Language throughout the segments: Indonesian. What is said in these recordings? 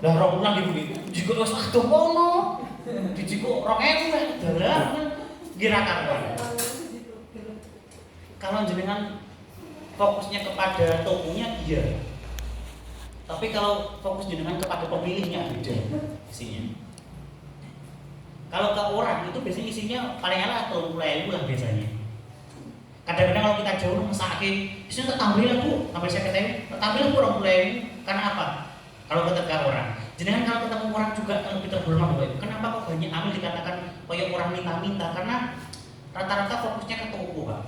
Lah 2 bulan ibu jiko wis adoh kono. Dijiko 2000 dalan girakan. Kalau jenengan fokusnya kepada tokonya iya. Tapi kalau fokus jenengan kepada pemilihnya beda isinya. Kalau ke orang itu biasanya isinya paling ala 30.000 lah biasanya. Kadang-kadang kalau kita jauh mesake, isinya tak tambahin lah Bu, tambah 50.000, tak tambahin lah Bu 20.000. Karena apa? Kalau ketemu orang, jenengan kalau ketemu orang juga kalau kita berhormat Bapak Ibu. Kenapa kok banyak amil dikatakan kayak orang minta-minta? Karena rata-rata fokusnya ke toko, Pak.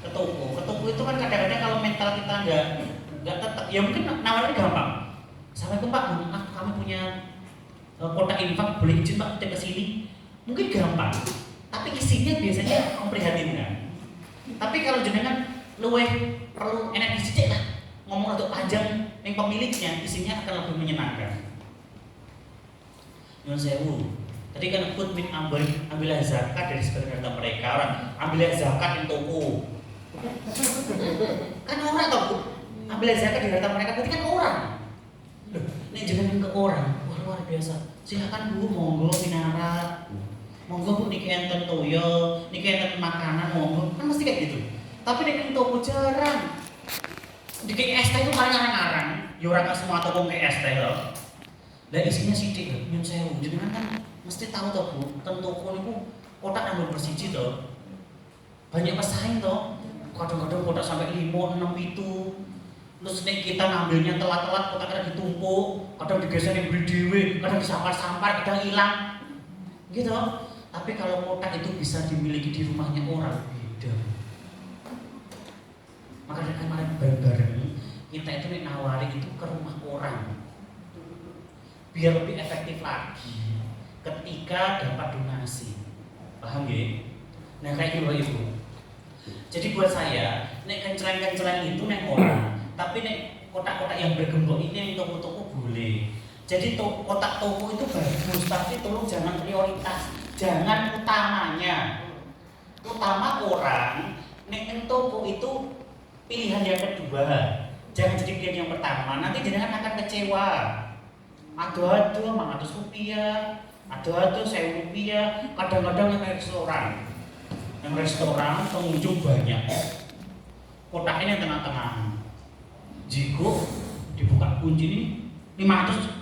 Ke toko itu kan kadang-kadang kalau mental kita nggak tetap, ya mungkin nawarin gampang. Assalamualaikum Pak, kami punya kotak infak, boleh izin Pak kita kesini? Mungkin gampang, tapi isinya biasanya memprihatinkan. Tapi kalau jenengan luweh perlu energi sedikit lah, ngomong untuk panjang yang pemiliknya, isinya akan lebih menyenangkan. Nyuwun sewu. Tadi kan khud min ambillah zakat dari sebagian harta mereka, orang ambillah zakat yang toko. Kan orang tau Bu, ambillah zakat dari harta mereka berarti kan orang. Loh, ini jangan ke orang, wah luar biasa. Silakan Bu, monggo pinarat. Monggo Bu niki enten toyo, niki enten makanan monggo. Kan mesti kayak gitu. Tapi nek toko jarang. Dikit es teh itu paling arang-arang, ya ora semua toko kayak es teh loh. Lah isinya sithik lho, nyun sewu. Jenengan kan mesti tahu toh Bu, ten toko niku kotak nambah bersiji toh. Banyak pesaing toh. Kadang-kadang kotak sampai 5, 6, 7. Terus nek kita ngambilnya telat-telat kotaknya ditumpuk, kadang digeser yang beli dhewe, kadang disampar-sampar, kadang hilang. Gitu. Tapi kalau kotak itu bisa dimiliki di rumahnya orang, beda. Maka dari kemarin bareng-bareng kita itu nih nawarin itu ke rumah orang biar lebih efektif lagi ketika dapat donasi. Paham ya? Nah kayak gitu Ibu. Jadi buat saya nek kencelan-kencelan itu nek orang, tapi nek kotak-kotak yang bergembok ini yang toko-toko boleh. Jadi kotak toko itu bagus, tapi tolong jangan prioritas, jangan utamanya. Utama orang nek toko itu pilihan yang kedua, jangan jadi pilihan yang pertama. Nanti jenengan akan kecewa. Aduh, 500 rupiah, aduh, 1.000 rupiah. Kadang-kadang yang restoran pengunjung banyak. Kotaknya yang tengah-tengah. Jika dibuka kunci ini 500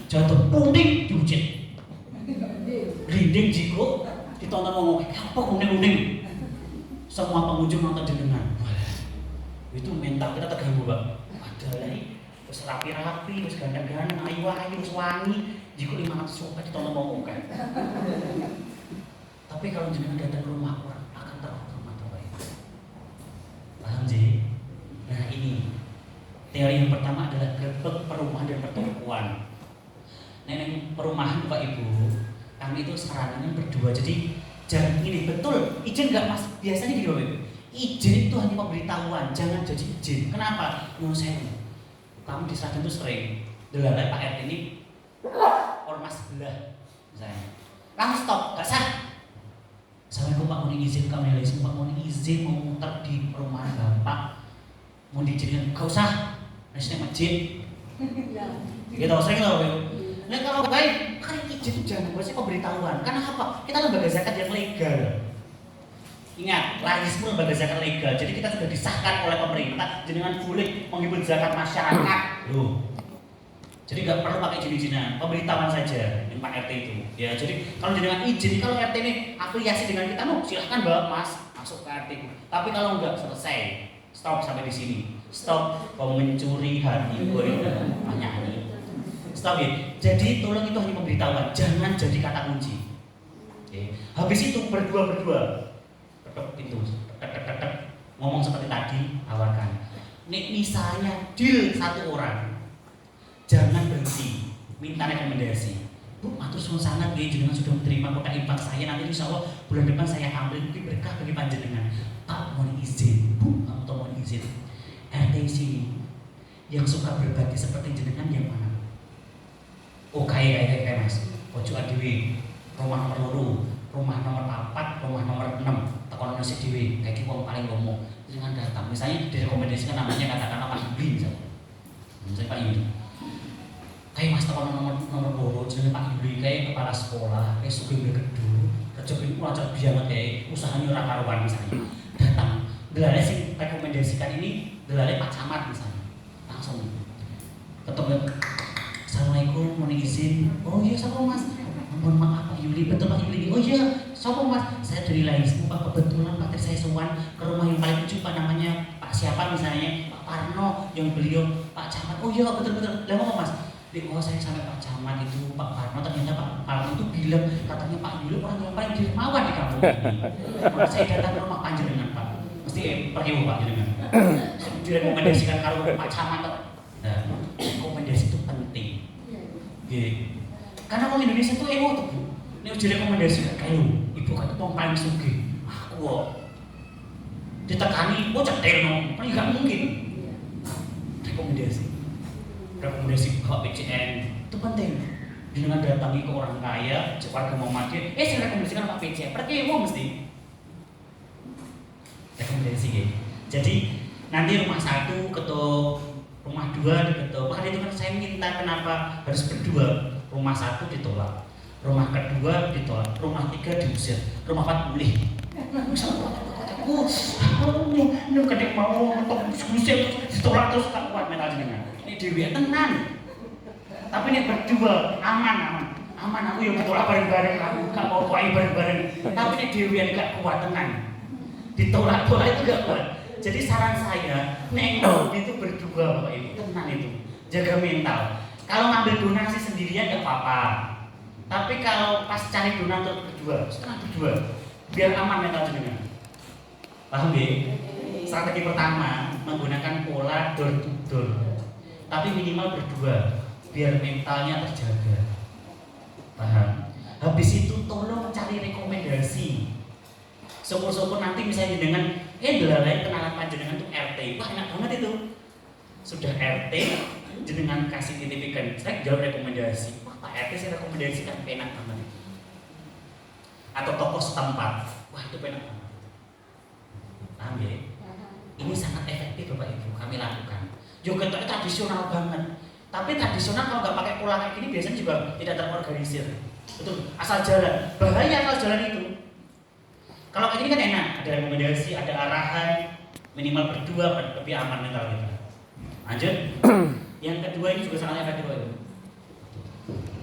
jatuh punting diucit. Rinding jika ditonton ngomong, apa kuning-kuning? Semua pengunjung nonton jenengan. Itu mental kita terganggu Pak. Padahal terus rapi-rapi, terus ganteng-ganteng, ayu-ayu, terus wangi. Jika 500 rupiah ditonton ngomong kan. Tapi kalau jenengan datang ke rumah orang akan terhormat Bapak Ibu. Paham sih? Nah ini teori yang pertama adalah gerbek perumahan dan pertokoan. Nah yang perumahan Bapak Ibu, kami itu sekarang berdua. Jadi jangan ini betul, izin nggak Mas? Biasanya gini Bapak Ibu. Izin itu hanya pemberitahuan, jangan jadi izin. Kenapa? Nyuwun sewu. Kamu di Sragen itu sering delalai Pak RT ini ormas sebelah misalnya. Langsung stop, gak sah. Assalamualaikum Pak, mau izin kamu izin Pak, mau izin mau muter di perumahan Bapak. Mau diizinkan, gak usah. Nanti masjid. Kita sering loh. Nah kalau baik, kan izin itu jangan buat pemberitahuan. Karena apa? Kita lembaga zakat yang legal. Ingat, larisme lembaga zakat legal. Jadi kita sudah disahkan oleh pemerintah dengan boleh menghibur zakat masyarakat. Loh. Jadi nggak perlu pakai izin-izinan, pemberitahuan saja yang Pak RT itu. Ya, jadi kalau dengan izin, kalau RT ini afiliasi dengan kita, silahkan bawa Mas masuk ke RT. Tapi kalau nggak selesai, stop sampai di sini. Stop kau mencuri hati gue nyanyi. Stop ya. Jadi tolong itu hanya pemberitahuan, jangan jadi kata kunci. Oke. Habis itu berdua. Pintu ngomong seperti tadi tawarkan. Nih misalnya deal satu orang, jangan berhenti minta rekomendasi. Bu, matur suwun sangat nggih jenengan sudah menerima kotak infak saya, nanti insya Allah bulan depan saya ambil mungkin berkah bagi panjenengan. Pak mohon izin, Bu, kamu tahu mohon izin. RT sini yang suka berbagi seperti jenengan yang mana? Oh kayak Mas. Ojo adewe rumah nomor 2, rumah nomor 4, rumah nomor 6. Tekan nasi dewi, kayak gitu paling ngomong. Jangan datang. Misalnya direkomendasikan namanya katakanlah Pak Yudi misalnya. Misalnya Pak Yudi. Kayak Mas teko nomor loro jenenge Pak Yuli kae kepala sekolah, kae sugih gedhe, rezeki lancar banget kae, usahanya ora karuan misalnya. Datang, delale sing rekomendasikan ini delale Pak Camat misalnya. Langsung ketemu, Assalamualaikum, mohon izin. Oh iya, siapa Mas? Mohon maaf Pak Yuli, betul Pak Yuli. Oh iya, siapa Mas? Saya dari Laismu Pak, kebetulan Pak saya sowan ke rumah yang paling lucu Pak, namanya Pak siapa misalnya, Pak Parno, yang beliau Pak Camat. Oh iya betul-betul, lah apa Mas? Oh saya sampai Pak Camat itu, Pak Parno, ternyata Pak Parno itu bilang katanya Pak Yuli orang yang paling dermawan di kampung ini. Maka saya datang ke rumah panjenengan Pak, mesti pergi Pak jenengan. Direkomendasikan kalau Pak Camat. Nah, rekomendasi itu penting. Karena orang Indonesia itu ego tuh Bu. Ini udah rekomendasikan kayak ibu kata orang paling sugih. Aku kok ditekani, cetir no, paling gak mungkin. Rekomendasi Bapak PCN itu penting. Dengan datangi ke orang kaya, cepat ke Muhammadiyah, saya rekomendasikan Pak PCN. Pergi mau mesti rekomendasi gitu. Jadi nanti rumah 1 ketuk, rumah 2 diketuk. Makanya itu kan saya minta kenapa harus berdua. Rumah 1 ditolak, rumah kedua ditolak, rumah 3 diusir, rumah 4 boleh. Ini kadang mau usir ditolak terus tak kuat mental jenengan. Ini dewi tenan. Tapi ini berdua aman. Aku yang ditolak bareng-bareng, aku gak mau kuai bareng-bareng. Tapi ini dewi yang gak kuat tenan. Ditolak-tolak itu gak kuat. Jadi saran saya, nek itu berdua Bapak Ibu, tenan itu. Jaga mental. Kalau ngambil donasi sendirian gak apa-apa. Tapi kalau pas cari donatur berdua, berdua, biar aman mental jenengan. Paham ya? Strategi pertama menggunakan pola door to door. Tapi minimal berdua, biar mentalnya terjaga. Paham? Habis itu tolong cari rekomendasi. Syukur-syukur nanti misalnya dengan delalain kenalan panjenengan tuh RT. Wah enak banget itu. Sudah RT, jenengan kasih titipikan, saya jawab rekomendasi. Wah Pak RT saya rekomendasikan, enak banget. Atau tokoh setempat, wah itu enak banget. Paham ya? Ini sangat efektif Bapak Ibu, kami lakukan. Juga tradisional banget. Tapi tradisional kalau nggak pakai pola kayak gini biasanya juga tidak terorganisir. Betul, asal jalan. Bahaya asal jalan itu. Kalau kayak gini kan enak, ada rekomendasi, ada arahan, minimal berdua lebih aman mental kita. Lanjut. Yang kedua ini juga sangat efektif Bapak Ibu.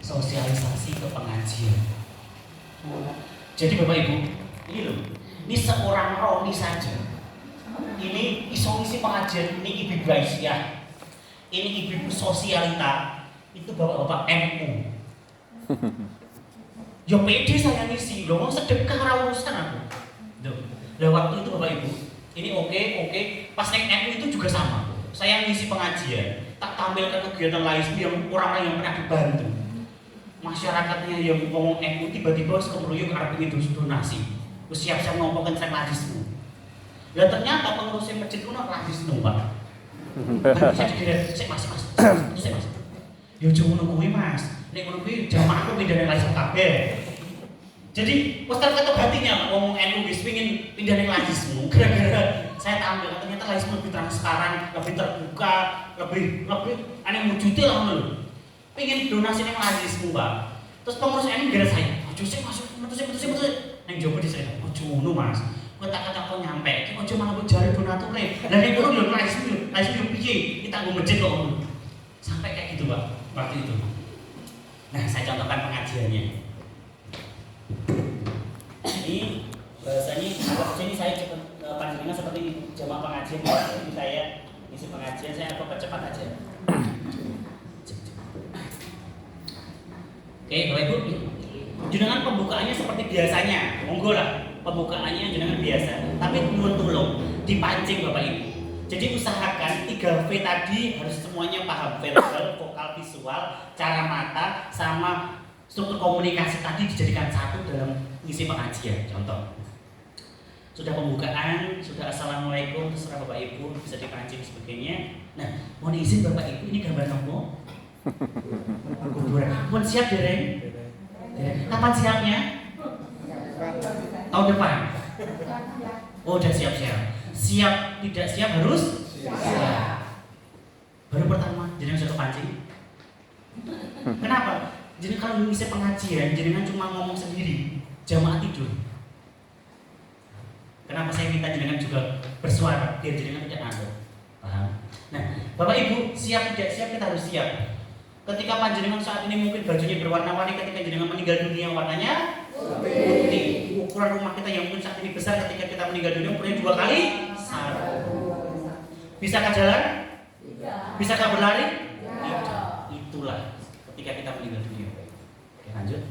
Sosialisasi ke pengajian. Jadi Bapak Ibu, ini loh. Ini seorang Roni saja. Ini iso ngisi pengajian, ini ibu Aisyah. Ini ibu sosialita, itu bapak-bapak MU. Ya pede saya ngisi, loh sedekah ora urusan aku. Nah waktu itu Bapak Ibu, ini oke, pas naik MU itu juga sama. Saya ngisi pengajian, tak tampilkan kegiatan lain yang orang-orang yang pernah dibantu. Masyarakatnya yang ngomong MU tiba-tiba sekemeruyuk arep itu donasi. Terus siap-siap ngomongkan saya lajismu. Lah ternyata pengurusnya masjid itu lajis numpak. Saya dikira, saya mas. Ya jangan nungguin mas. Nek nungguin jamaah aku pindah lajis kabeh. Jadi postal ketuk hatinya ngomong NU wis pengin pindah ning lajismu. Gara-gara saya tampil ternyata lajismu lebih transparan, lebih terbuka, lebih aneh wujudnya lah ngono. Pengen donasi ning lajismu, Pak. Terus pengurus NU gara saya, "Ojo sik masuk, metu. Neng jowo disere, ojo ngono Mas. Kowe tak kok nyampe, iki ojo malah mbok jare donature. Lah nek ngono lho langsung piye? Kita nggo masjid kok ngono. Sampai kayak gitu, Pak, waktu itu. Nah, saya contohkan pengajiannya. Ini bahasanya ini saya cepat panjenengan seperti jamaah pengajian. Ini saya isi pengajian, saya percepat aja. Oke, Bapak Ibu. Jenengan pembukaannya seperti biasanya, monggo lah pembukaannya jenengan biasa, tapi nuwun tulung dipancing Bapak Ibu. Jadi usahakan 3V tadi harus semuanya paham, verbal, vokal, visual, cara mata, sama struktur komunikasi tadi dijadikan satu dalam ngisi pengajian. Contoh, sudah pembukaan, sudah assalamualaikum, terserah Bapak Ibu bisa dipancing sebagainya. Nah, mohon izin Bapak Ibu, ini gambar nopo? Kuburan. Mohon siap dereng? Kapan siapnya? Tahun depan. Oh, udah siap-siap. Siap tidak siap harus siap. Baru pertama, jadi sudah kepancing. Kenapa? Jadi kalau ngisi pengajian, jenengan cuma ngomong sendiri, jamaah tidur. Kenapa saya minta jenengan juga bersuara biar jenengan tidak ngantuk? Paham? Nah, Bapak Ibu, siap tidak siap kita harus siap. Ketika panjenengan saat ini mungkin bajunya berwarna-warni, ketika jenengan meninggal dunia warnanya putih. Ukuran rumah kita yang mungkin saat ini besar, ketika kita meninggal dunia ukurannya 2 kali 1. Bisakah jalan? Bisakah berlari? Tidak. Itulah ketika kita meninggal dunia. Oke, lanjut.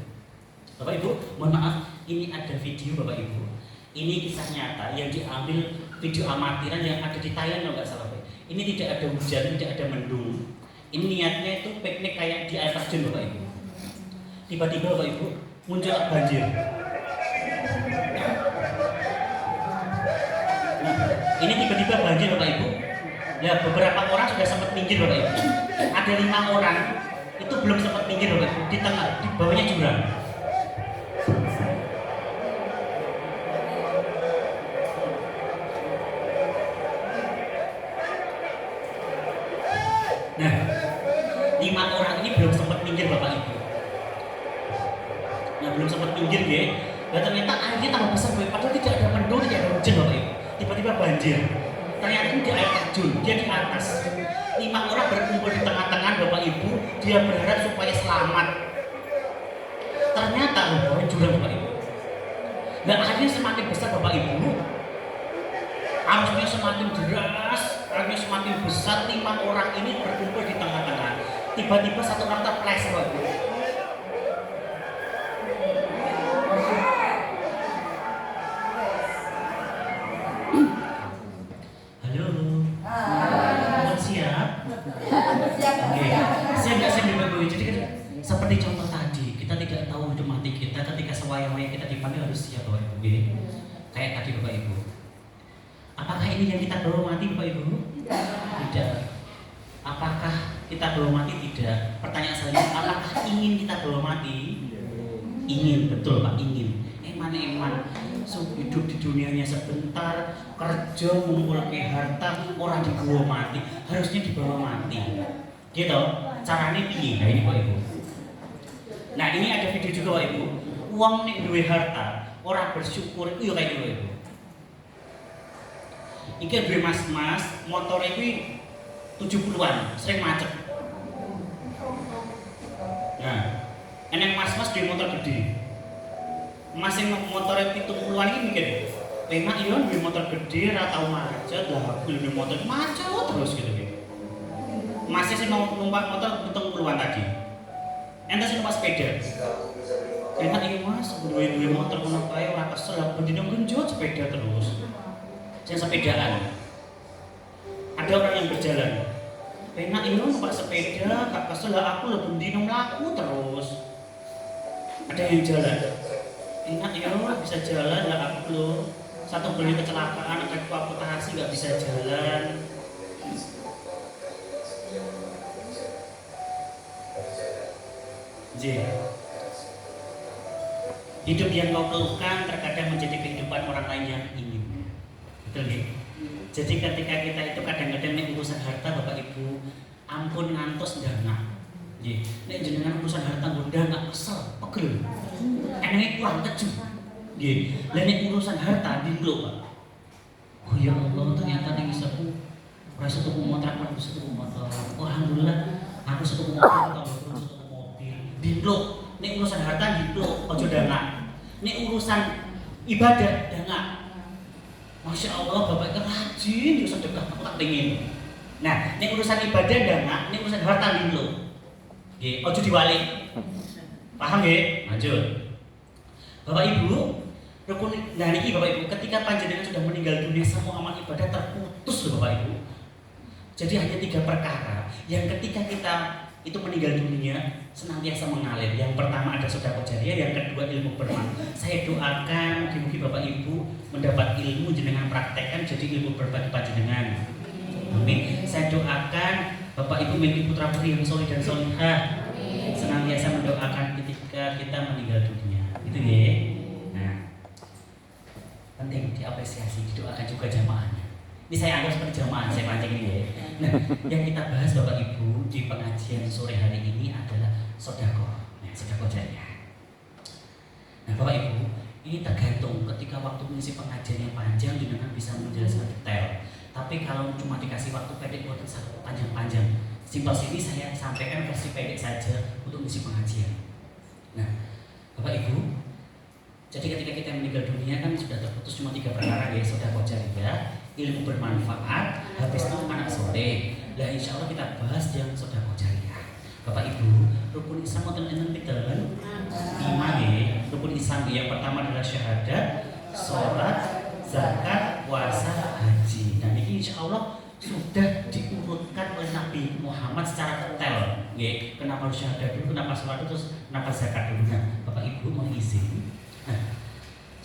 Bapak Ibu, mohon maaf, ini ada video Bapak Ibu. Ini kisah nyata yang diambil video amatiran yang ada di Thailand kalau nggak salah. Ini tidak ada hujan, tidak ada mendung. Ini niatnya itu piknik kayak di air terjun Bapak Ibu. Tiba-tiba Bapak Ibu muncul banjir. Nah, ini tiba-tiba banjir Bapak Ibu. Ya beberapa orang sudah sempat minggir Bapak Ibu. Ada 5 orang itu belum sempat minggir Bapak Ibu. Di tengah, di bawahnya jurang. Nah, 5 orang ini belum sempat minggir Bapak Ibu. Nah, belum sempat minggir ya. Dan ternyata airnya tambah besar Bapak. Padahal tidak ada mendung, tidak ada hujan Bapak Ibu. Tiba-tiba banjir. Ternyata di air terjun, dia di atas. 5 orang berkumpul di tengah-tengah Bapak Ibu. Dia berharap supaya selamat. Ternyata bawah jurang Bapak Ibu. Dan airnya semakin besar Bapak Ibu. Arusnya semakin deras, arusnya semakin besar. 5 orang ini berkumpul di tengah-tengah. Tiba-tiba satu orang terpleset Bapak Ibu. Halo. Siap? Oke. Siap Bapak Ibu. Jadi kan seperti contoh tadi, kita tidak tahu hidup mati kita. Ketika sewaya-waya kita dipanggil harus siap Bapak Ibu. Kayak tadi Bapak Ibu. Apakah ini yang kita bawa mati Bapak Ibu? Tidak. Apakah kita bawa mati? Tidak. Pertanyaan selanjutnya, apakah ingin kita bawa mati? Ingin, betul Pak, ingin. Eman hidup di dunianya sebentar, kerja mengumpulkan harta, orang dibawa mati, harusnya dibawa mati. Gitu. Caranya piye? Nah ini Pak Ibu. Nah ini ada video juga Pak Ibu. Uang nih duwe harta, orang bersyukur itu kayak gitu Pak Ibu. Iki duwe mas-mas, motor iki 70-an, sering macet. Nah, enek mas-mas duwe motor gede. Mas yang motor 70-an iki mikir, "Penak yo duwe motor gede ora tau macet, lah aku duwe motor macet terus gitu." Mas sing numpak motor 70-an tadi. Ente sing numpak sepeda. Penak iki Mas, duwe motor ngono kae ora kesel, aku dino genjot sepeda terus. Yang sepedaan. Ada orang yang berjalan. Penak ini numpak sepeda, gak kesel lah aku lebih dino melaku terus. Ada yang jalan. Enak ya bisa jalan lah aku loh. Satu kali kecelakaan, ada amputasi gak bisa jalan. Hidup yang kau keluhkan terkadang menjadi kehidupan orang lain yang ingin. Betul nih. Jadi ketika kita itu kadang-kadang nek urusan harta Bapak Ibu, ampun ngantos ndangak. Nggih. Nek jenengan urusan harta ndangak kesel, pegel. Enake kurang keju. Nggih. Lah nek urusan harta dinglo, Pak. Oh ya Allah, ternyata ning isaku ora tuku motor, aku tuku motor. Oh alhamdulillah, aku tuku motor, aku tuku mobil. Dinglo. Nek urusan harta dinglo, aja ndangak. Nek urusan ibadah ndangak. Masya Allah, Bapak itu rajin, ya sedekah, aku tak pengen. Nah, ini urusan ibadah ndangak, ini urusan harta dulu. Nggih, ojo diwalik. Paham nggih? Lanjut. Bapak Ibu, rukun nah niki Bapak Ibu, ketika panjenengan sudah meninggal dunia, semua amal ibadah terputus loh Bapak Ibu. Jadi hanya 3 perkara yang ketika kita itu meninggal dunia senantiasa mengalir. Yang pertama ada sedekah jariah, yang kedua ilmu bermanfaat. Saya doakan mugi-mugi Bapak Ibu mendapat ilmu jenengan praktekkan jadi ilmu berbagi panjenengan. Amin. Saya doakan Bapak Ibu memiliki putra putri yang soleh dan solihah. Senantiasa mendoakan ketika kita meninggal dunia. Itu ya. Nah, penting diapresiasi, didoakan juga jamaahnya. Ini saya anggap seperti jamaah, saya pancing ini ya. Nah, yang kita bahas Bapak Ibu di pengajian sore hari ini adalah Nah Bapak Ibu, ini tergantung ketika waktu mengisi pengajian yang panjang jenengan bisa menjelaskan detail. Tapi kalau cuma dikasih waktu pendek buat panjang-panjang, simpel sini saya sampaikan versi pendek saja untuk mengisi pengajian. Nah Bapak Ibu, jadi ketika kita meninggal dunia kan sudah terputus cuma 3 perkara ya, sedekah jariyah, ilmu bermanfaat, habis itu anak soleh. Nah insya Allah kita bahas yang sedekah jariyah. Bapak Ibu, rukun Islam enten pinten? 5 ya. Rukun Islam yang pertama adalah syahadat, sholat, zakat, puasa, haji. Dan ini insya Allah sudah diurutkan oleh Nabi Muhammad secara detail. Ya, kenapa harus syahadat dulu, kenapa sholat dulu, terus kenapa zakat dulu. Nah, Bapak Ibu mohon izin. Nah,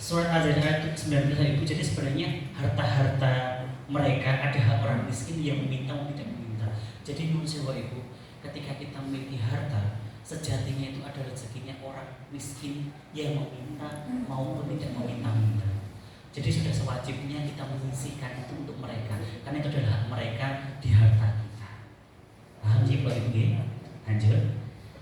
surat Al-Zariyat 19 Ibu, jadi sebenarnya harta-harta mereka ada hak orang miskin yang meminta maupun tidak meminta. Jadi menurut saya Bapak Ibu, ketika kita memiliki harta, sejatinya itu ada rezekinya orang miskin yang meminta maupun tidak meminta-minta. Jadi sudah sewajibnya kita menyisihkan itu untuk mereka, karena itu adalah hak mereka di harta kita. Paham sih Bapak Ibu? Lanjut.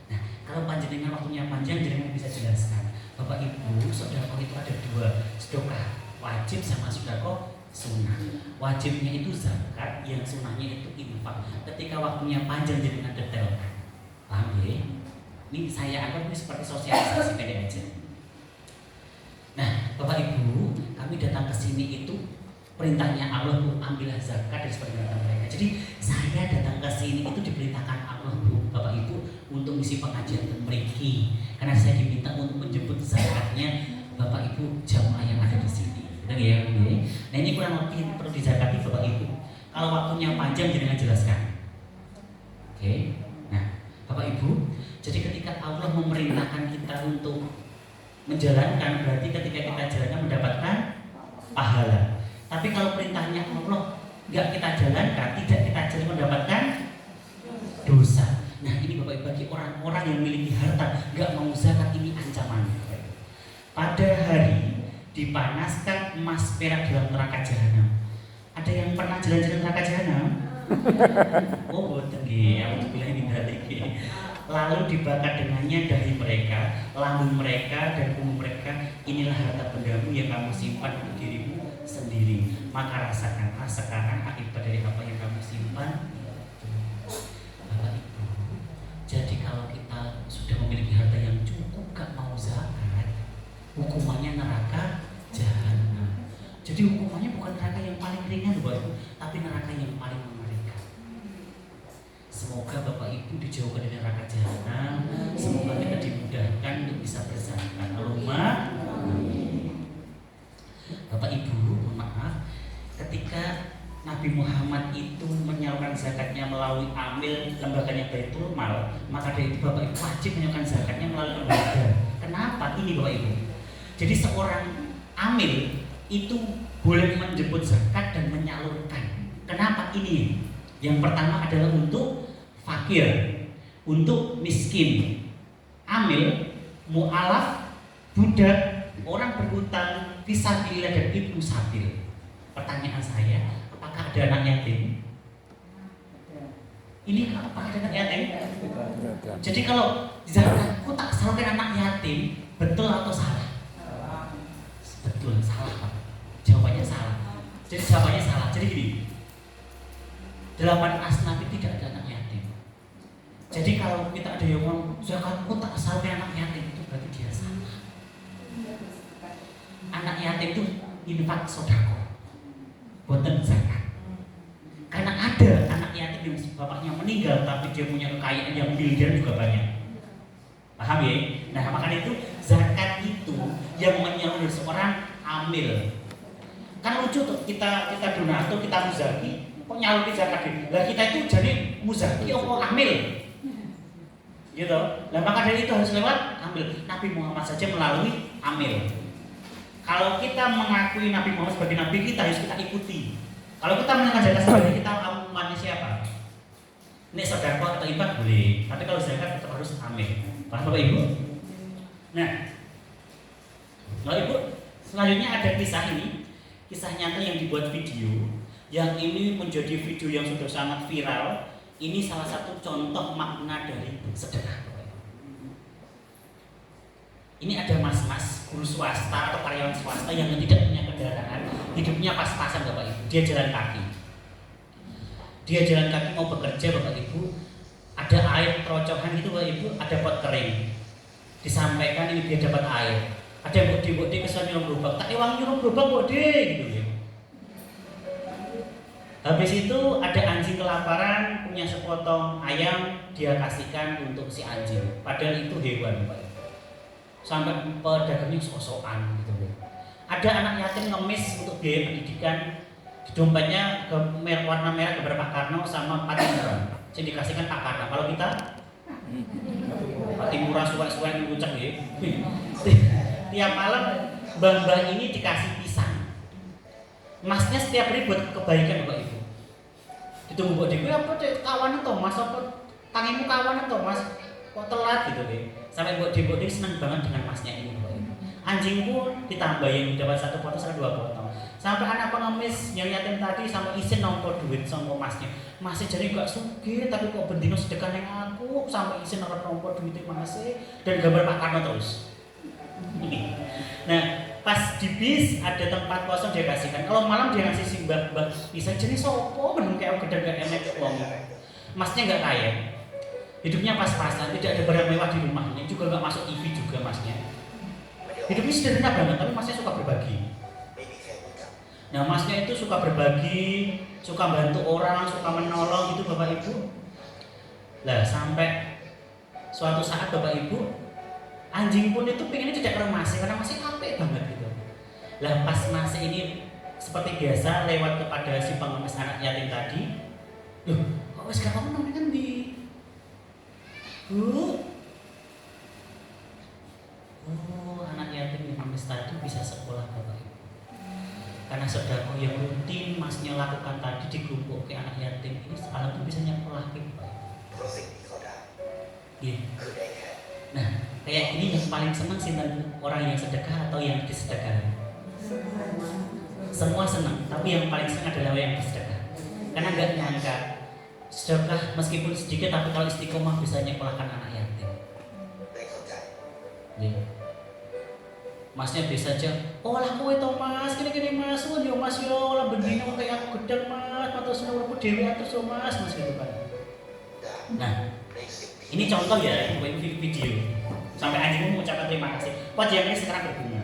Nah, kalau panjenengan waktunya panjang, jenengan bisa jelaskan. Bapak Ibu, sedekah itu ada 2, sedekah wajib sama sedekah sunnah. Wajibnya itu zakat, yang sunnahnya itu infak. Ketika waktunya panjang jenengan detail. Paham ya? Ini saya anggap ini seperti sosialisasi pendek aja. Nah, Bapak Ibu, kami datang ke sini itu perintahnya Allah Bu, ambillah zakat dari sebagian harta mereka. Jadi saya datang ke sini itu diperintahkan Allah Bu, Bapak Ibu, untuk misi pengajian memiliki. Karena saya diminta untuk menjemput zakatnya Bapak Ibu jamaah yang ada di sini. Benar ya, Bu? Nah ini kurang lebih perlu dizakati Bapak Ibu. Kalau waktunya panjang jangan jelaskan. Oke. Nah, Bapak Ibu, jadi ketika Allah memerintahkan kita untuk menjalankan, berarti ketika kita jalankan mendapatkan pahala. Tapi kalau perintahnya Allah nggak kita jalankan, tidak kita jalankan, mendapatkan dosa. Nah ini Bapak Ibu, bagi orang-orang yang memiliki harta nggak mau zakat, ini ancaman. Pada hari dipanaskan emas perak dalam neraka jahanam. Ada yang pernah jalan-jalan neraka jahanam? Oh boten nggih, aku bilang ini dari. Lalu dibakar dengannya dahi mereka, lambung mereka dan punggung mereka. Inilah harta bendamu yang kamu simpan untuk dirimu sendiri. Maka rasakanlah sekarang akibat dari apa yang kamu simpan. Bapak Ibu, jadi kalau kita sudah memiliki harta yang cukup gak mau zakat, hukumannya neraka jahanam. Jadi hukumannya bukan neraka yang paling ringan Bapak Ibu, tapi neraka yang paling mengerikan. Semoga Bapak Ibu dijauhkan dari neraka jahanam. Semoga kita dimudahkan untuk bisa berzakat. Allahumma Bapak Ibu, mohon maaf, ketika Nabi Muhammad itu menyalurkan zakatnya melalui amil lembaganya Baitul Mal, maka dari itu Bapak Ibu wajib menyalurkan zakatnya melalui lembaga. Kenapa? Ini Bapak Ibu. Jadi seorang amil itu boleh menjemput zakat dan menyalurkan. Kenapa ini? Yang pertama adalah untuk fakir, untuk miskin, amil, mu'alaf, budak, orang berhutang, fisabilillah dan ibnu sabil. Pertanyaan saya, apakah ada anak yatim? Ini apakah ada anak yatim? Jadi kalau zakatku tak salurkan anak yatim, betul atau salah? Betul, salah Pak. Jawabannya salah. Jadi jawabannya salah. Jadi gini, 8 asnaf tidak ada anak yatim. Jadi kalau kita ada yang ngomong zakatku tak salurkan anak yatim, itu berarti dia salah. Anak yatim itu infak sedekah, bukan zakat. Karena ada anak yatim yang bapaknya meninggal tapi dia punya kekayaan yang miliar juga banyak. Paham ya? Nah makanya itu zakat itu yang menyalurkan seorang amil. Kan lucu tuh kita donatur, kita muzaki, kok nyalurin zakat ini? Lah kita itu jadi muzaki atau amil? Gitu. Nah maka dari itu harus lewat amil. Nabi Muhammad saja melalui amil. Kalau kita mengakui Nabi Muhammad sebagai Nabi kita, harus kita ikuti. Kalau kita menyangka zakat sebagai kita, umatnya siapa? Ini sedekah atau infak boleh, tapi kalau zakat tetap harus amil. Paham Bapak Ibu? Nah, Bapak Ibu, selanjutnya ada kisah ini, kisah nyata yang dibuat video. Yang ini menjadi video yang sudah sangat viral. Ini salah satu contoh makna dari sedekah. Ini ada mas-mas guru swasta atau karyawan swasta yang tidak punya kendaraan, hidupnya pas-pasan Bapak Ibu. Dia jalan kaki. Dia jalan kaki mau bekerja Bapak Ibu. Ada air kerocokan gitu Bapak Ibu, ada pot kering. Disampaikan ini biar dapat air. Ada yang bodi kesukaan nyuruh berubah. Tak uang nyuruh berubah bodi gitu ya. Habis itu ada anjing kelaparan punya sepotong ayam, dia kasihkan untuk si anjing. Padahal itu hewan Bapak Ibu. Sampai pedagangnya sok-sokan gitu loh. Ada anak yatim ngemis untuk biaya pendidikan, di dompetnya warna merah gambar Pak Karno sama Pak Timurah. Yang dikasihkan Pak Karno. Kalau kita Pak Timurah suwek-suwek ngucek ya. Tiap malam mbah-mbah ini dikasih pisang. Masnya setiap hari buat kebaikan Bapak Ibu. Ditunggu Mbok Dewi apa kawan atau Mas apa tangimu kawan atau Mas kok telat gitu deh. Sampai Mbok Dewi senang banget dengan masnya ini Bapak Ibu. Anjing pun ditambahin dapat 1 potong sampai 2 potong. Sampai anak pengemis yang yatim tadi sampai izin nompo duit sama masnya. Masih jadi gak sugih tapi kok bendino sedekah yang aku sampai izin nompo duit masih dan gambar Pak Karno terus. Nah, pas di bis ada tempat kosong dia kasihkan. Kalau malam dia ngasih simbah bisa jenis sopo bener kayak gede gak enak uang. Masnya nggak kaya, hidupnya pas-pasan, tidak ada barang mewah di rumahnya, juga nggak masuk TV juga masnya. Hidupnya sederhana banget, tapi masnya suka berbagi. Nah, masnya itu suka berbagi, suka bantu orang, suka menolong gitu Bapak Ibu. Lah sampai suatu saat Bapak Ibu, anjing pun itu pengennya tidak ke rumah karena masih capek banget gitu. Lah pas masih ini seperti biasa lewat kepada si pengemis anak yatim tadi, loh kok wis gak kamu nang ndi? Anak yatim yang pengemis tadi bisa sekolah Bapak Ibu. Karena sedekah yang rutin masnya lakukan tadi di kelompok ke anak yatim ini sekarang tuh bisa nyekolah Bapak Ibu. Iya. Nah, kayak ini yang paling senang sih orang yang sedekah atau yang disedekahkan. Semua senang, tapi yang paling senang adalah yang bersedekah. Karena nggak nyangka sedekah meskipun sedikit, tapi kalau istiqomah bisa nyekolahkan anak yatim. Masnya bisa aja, oh lah kowe to Mas, gini Mas, yo Mas yo lah bendino kayak aku gedang Mas, atau seluruhku dewi atus Mas gitu kan. Nah, ini contoh ya, ini video. Sampai anjingmu mengucapkan terima kasih. Wajahnya sekarang berbunga.